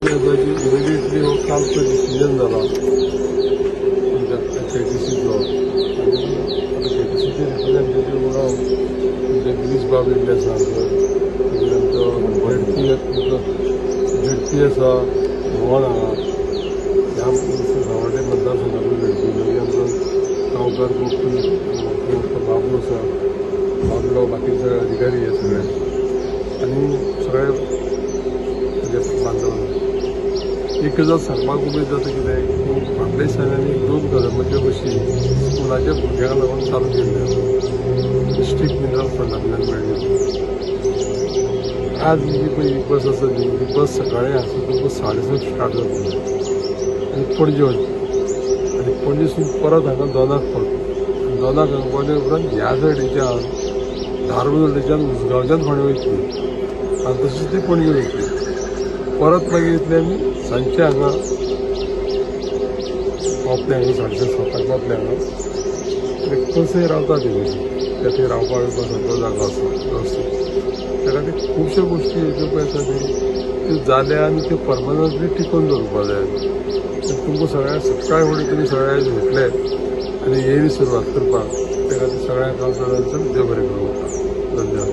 की इमिडिएटली हो कालचो डिसिजन जाला KTCचो आनी KTCचे रिप्रेझेंटेटिव्ह म्हणून जगदीश बाब येल्ले आसा मागीर आमचो झेडपी आसा मोहन हांगा ह्या सावड्डे मतदारसंघाचो झेडपी मागीर आमचो गांवकार गोपी बाबू आसा बाबलो बाकी सगळे अधिकारी हे सगळे आनी सगळे बांधव एक गजाल सांगपाक उमेद जाता कितें फाटल्या दिसांनी 2 गजालींचे बशी स्कुलाच्या भुरग्यांक लागून चालू केल्ल्यो डिस्ट्रिक्ट मिनरल फंडांतल्यान मेळ्ळ्यो आज जी पळय ही बस आसा न्ही ही बस सकाळीं आसा ती बस 6:30 स्टार्ट जातली आनी पणजे वचपी आनी पणजेसून परत हांगा दोनाक पावतली दोनाक हांगा पावले उपरांत ह्या सायडीच्यान धारबांदोडेच्यान उसगांवच्यान फोंड्या वयतली आनी तशीच ती पणजे वयतली परत मागीर इतले आमी सांजचे हांगा पावतले हांगा 7:30 पावतले हांगा आनी कसंय रावता ती बशी त्या थंय रावपाक सगळो जागो आसा वेवस्थीत त्या खातीर खुबश्यो गोश्टी ह्यो पळय आसा त्यो जाल्या आनी त्यो परमनंटली टिकोवन दवरपा जाय तुमकां सगळ्यांक सकाळी फुडें तुमी सगळे आयज उठले आनी येयली सुरवात करपाक त्या खातीर सगळ्यांक हांव चड देव बरें करूं धन्यवाद.